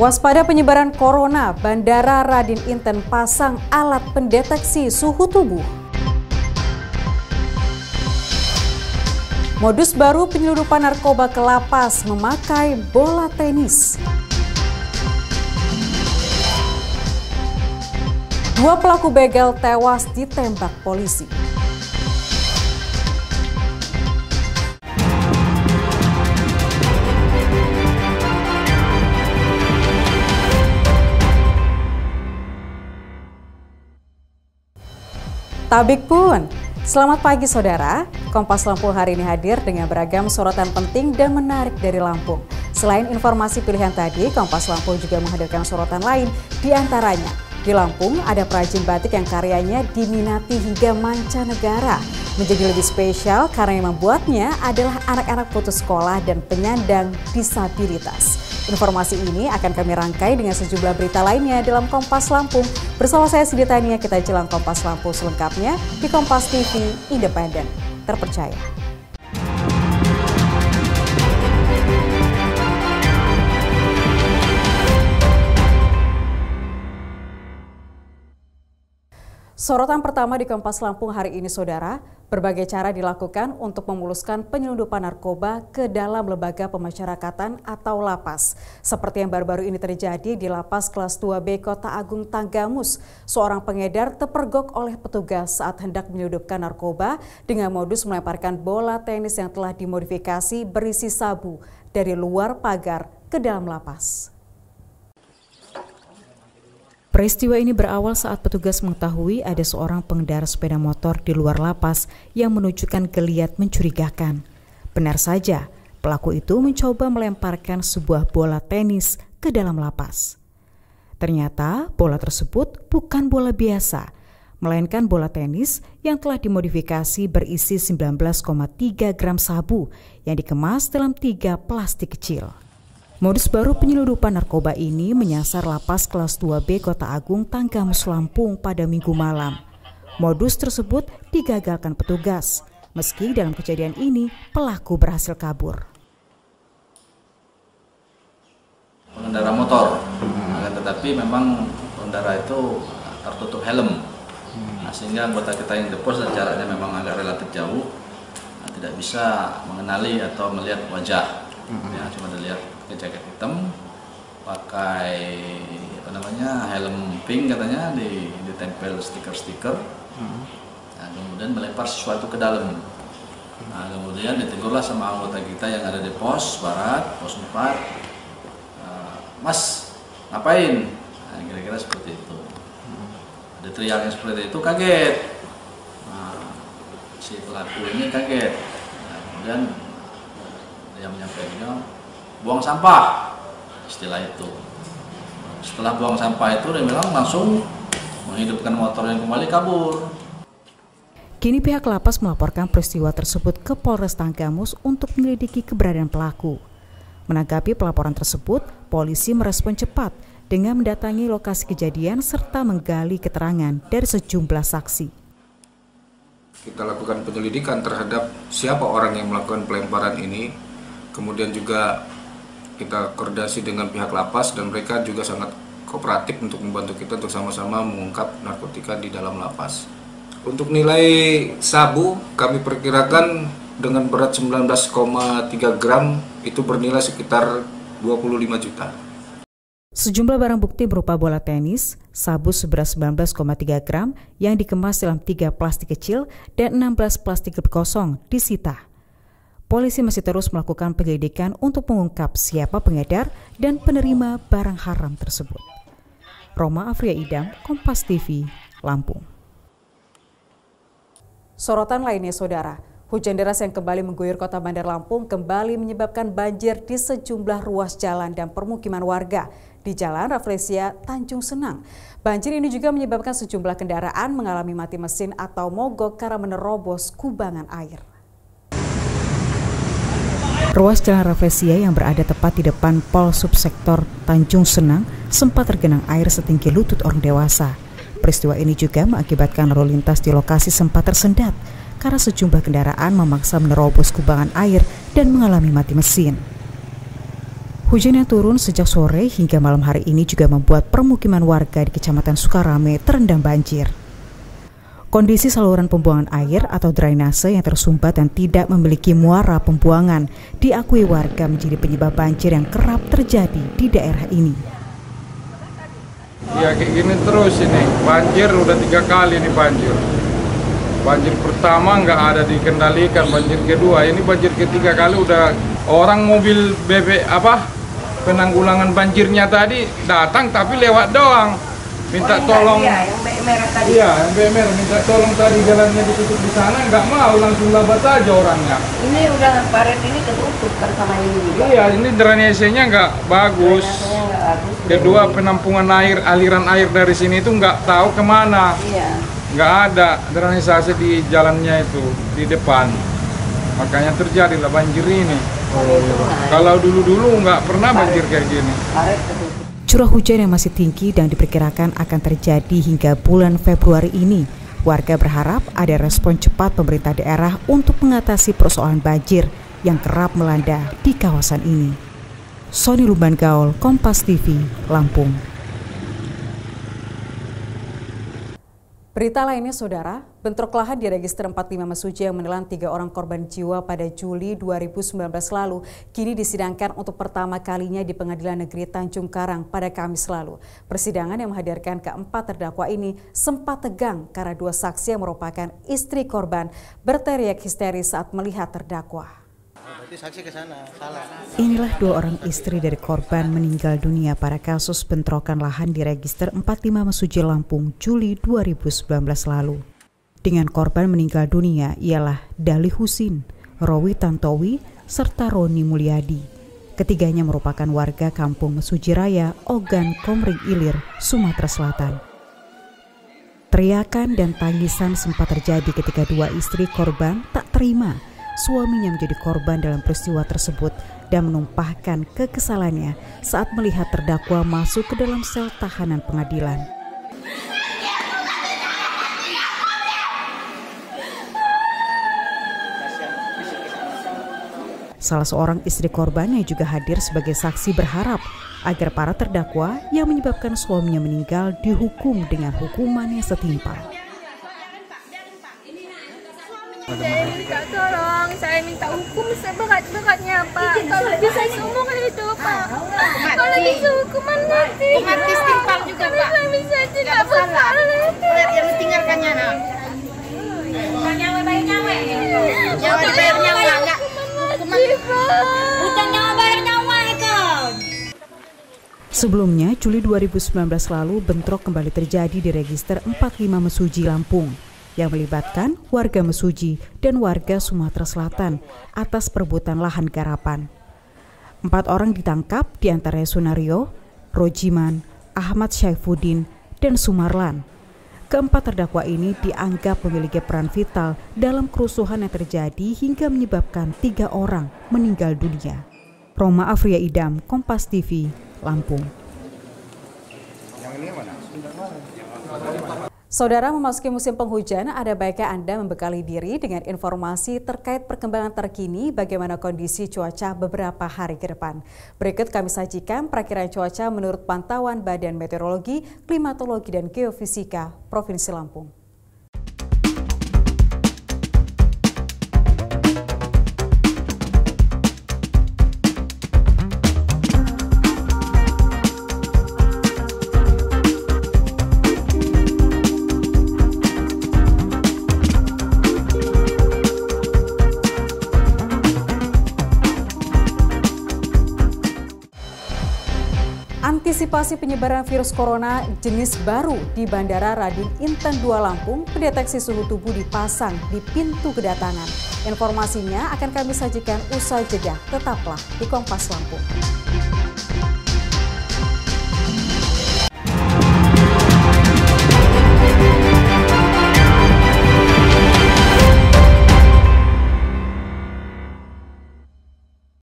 Waspada penyebaran corona, Bandara Radin Inten pasang alat pendeteksi suhu tubuh. Modus baru penyelundupan narkoba ke lapas memakai bola tenis. Dua pelaku begal tewas ditembak polisi. Tabik pun. Selamat pagi saudara, Kompas Lampung hari ini hadir dengan beragam sorotan penting dan menarik dari Lampung. Selain informasi pilihan tadi, Kompas Lampung juga menghadirkan sorotan lain, di antaranya di Lampung ada perajin batik yang karyanya diminati hingga mancanegara. Menjadi lebih spesial karena yang membuatnya adalah anak-anak putus sekolah dan penyandang disabilitas. Informasi ini akan kami rangkai dengan sejumlah berita lainnya dalam Kompas Lampung. Bersama saya Siti Tania, kita jelang Kompas Lampung selengkapnya di Kompas TV Independen, terpercaya. Sorotan pertama di Kompas Lampung hari ini saudara, berbagai cara dilakukan untuk memuluskan penyelundupan narkoba ke dalam lembaga pemasyarakatan atau lapas. Seperti yang baru-baru ini terjadi di Lapas Kelas 2B Kota Agung Tanggamus. Seorang pengedar terpergok oleh petugas saat hendak menyelundupkan narkoba dengan modus melemparkan bola tenis yang telah dimodifikasi berisi sabu dari luar pagar ke dalam lapas. Peristiwa ini berawal saat petugas mengetahui ada seorang pengendara sepeda motor di luar lapas yang menunjukkan geliat mencurigakan. Benar saja, pelaku itu mencoba melemparkan sebuah bola tenis ke dalam lapas. Ternyata bola tersebut bukan bola biasa, melainkan bola tenis yang telah dimodifikasi berisi 19,3 gram sabu yang dikemas dalam 3 plastik kecil. Modus baru penyelundupan narkoba ini menyasar Lapas Kelas 2B Kota Agung Tanggamus Lampung pada Minggu malam. Modus tersebut digagalkan petugas, meski dalam kejadian ini pelaku berhasil kabur. Pengendara motor, tetapi memang pengendara itu tertutup helm, sehingga anggota kita yang depos dan jaraknya memang agak relatif jauh, tidak bisa mengenali atau melihat wajah, cuma dilihat jaket hitam, pakai helm pink katanya, ditempel stiker-stiker, nah, kemudian melempar sesuatu ke dalam. Nah, kemudian ditegurlah sama anggota kita yang ada di pos barat, pos 4, Mas, ngapain? Nah, kira-kira seperti itu. Ada teriaknya seperti itu, kaget. Nah, si pelaku ini kaget. Nah, kemudian dia menyampaikan, buang sampah, istilah itu. Setelah buang sampah itu, dia bilang langsung menghidupkan motor yang kembali kabur. Kini pihak lapas melaporkan peristiwa tersebut ke Polres Tanggamus untuk menyelidiki keberadaan pelaku. Menanggapi pelaporan tersebut, polisi merespon cepat dengan mendatangi lokasi kejadian serta menggali keterangan dari sejumlah saksi. Kita lakukan penyelidikan terhadap siapa orang yang melakukan pelemparan ini, kemudian juga kita koordinasi dengan pihak lapas dan mereka juga sangat kooperatif untuk membantu kita untuk sama-sama mengungkap narkotika di dalam lapas. Untuk nilai sabu kami perkirakan dengan berat 19,3 gram itu bernilai sekitar 25 juta. Sejumlah barang bukti berupa bola tenis, sabu seberat 19,3 gram yang dikemas dalam 3 plastik kecil dan 16 plastik kosong disita. Polisi masih terus melakukan penyelidikan untuk mengungkap siapa pengedar dan penerima barang haram tersebut. Roma Afria Idam, Kompas TV, Lampung. Sorotan lainnya saudara, hujan deras yang kembali mengguyur kota Bandar Lampung kembali menyebabkan banjir di sejumlah ruas jalan dan permukiman warga di Jalan Rafflesia, Tanjung Senang. Banjir ini juga menyebabkan sejumlah kendaraan mengalami mati mesin atau mogok karena menerobos kubangan air. Ruas Jalan Rafflesia yang berada tepat di depan Pol Subsektor Tanjung Senang sempat tergenang air setinggi lutut orang dewasa. Peristiwa ini juga mengakibatkan lalu lintas di lokasi sempat tersendat karena sejumlah kendaraan memaksa menerobos kubangan air dan mengalami mati mesin. Hujan yang turun sejak sore hingga malam hari ini juga membuat permukiman warga di Kecamatan Sukarame terendam banjir. Kondisi saluran pembuangan air atau drainase yang tersumbat dan tidak memiliki muara pembuangan diakui warga menjadi penyebab banjir yang kerap terjadi di daerah ini. Ya kayak gini terus ini, banjir udah 3 kali nih banjir. Banjir pertama nggak ada dikendalikan, banjir kedua, ini banjir ketiga kali udah orang mobil penanggulangan banjirnya tadi datang tapi lewat doang. Minta tolong, yang merah tadi. Iya, yang merah minta tolong tadi jalannya ditutup di sana, nggak mau, langsung labat saja orangnya. Ini udah paret ini ketutup kan sama ini juga. Iya, ini drainasenya nggak bagus. Kedua, penampungan air, aliran air dari sini itu nggak tahu kemana. Iya. Nggak ada drainase di jalannya itu, di depan. Makanya terjadilah banjir ini. Kalau dulu-dulu nggak pernah banjir kayak gini. Paret ketutup. Curah hujan yang masih tinggi dan diperkirakan akan terjadi hingga bulan Februari ini. Warga berharap ada respon cepat pemerintah daerah untuk mengatasi persoalan banjir yang kerap melanda di kawasan ini. Sony Lumban Gaul, Kompas TV, Lampung. Berita lainnya, Saudara, bentrok lahan di Register 45 Mesuji yang menelan 3 orang korban jiwa pada Juli 2019 lalu kini disidangkan untuk pertama kalinya di Pengadilan Negeri Tanjung Karang pada Kamis lalu. Persidangan yang menghadirkan keempat terdakwa ini sempat tegang karena 2 saksi yang merupakan istri korban berteriak histeris saat melihat terdakwa. Inilah 2 orang istri dari korban meninggal dunia pada kasus bentrokan lahan di Register 45 Mesuji Lampung Juli 2019 lalu. Dengan korban meninggal dunia ialah Dali Husin, Rowi Tantowi, serta Roni Mulyadi. Ketiganya merupakan warga kampung Mesuji Raya, Ogan, Komering Ilir, Sumatera Selatan. Teriakan dan tangisan sempat terjadi ketika 2 istri korban tak terima suaminya menjadi korban dalam peristiwa tersebut dan menumpahkan kekesalannya saat melihat terdakwa masuk ke dalam sel tahanan pengadilan. Salah seorang istri korban yang juga hadir sebagai saksi berharap agar para terdakwa yang menyebabkan suaminya meninggal dihukum dengan hukuman yang setimpal. Saya minta tolong, saya minta hukum seberat-beratnya, Pak. Kalau bisa seumur hidup, Pak. Kalau bisa hukuman mati. Mati setimpal juga, Pak. Kalau bisa tidak bersalah. Yang ditinggalkannya, nak. Nyawa bayar nyawa. Nyawa dibayar nyawa, enggak. Hutang nyawa bayar nyawa, kau. Sebelumnya, Juli 2019 lalu bentrok kembali terjadi di Register 45 Mesuji Lampung yang melibatkan warga Mesuji dan warga Sumatera Selatan atas perebutan lahan garapan. 4 orang ditangkap, di antaranya Sunario, Rojiman, Ahmad Syaifuddin, dan Sumarlan. Keempat terdakwa ini dianggap memiliki peran vital dalam kerusuhan yang terjadi hingga menyebabkan 3 orang meninggal dunia. Roma Afria Idam, Kompas TV, Lampung. Saudara, memasuki musim penghujan, ada baiknya Anda membekali diri dengan informasi terkait perkembangan terkini bagaimana kondisi cuaca beberapa hari ke depan. Berikut kami sajikan perakiraan cuaca menurut pantauan Badan Meteorologi, Klimatologi, dan Geofisika Provinsi Lampung. Antisipasi penyebaran virus corona jenis baru di Bandara Radin Inten 2 Lampung, pendeteksi suhu tubuh dipasang di pintu kedatangan. Informasinya akan kami sajikan usai jeda. Tetaplah di Kompas Lampung.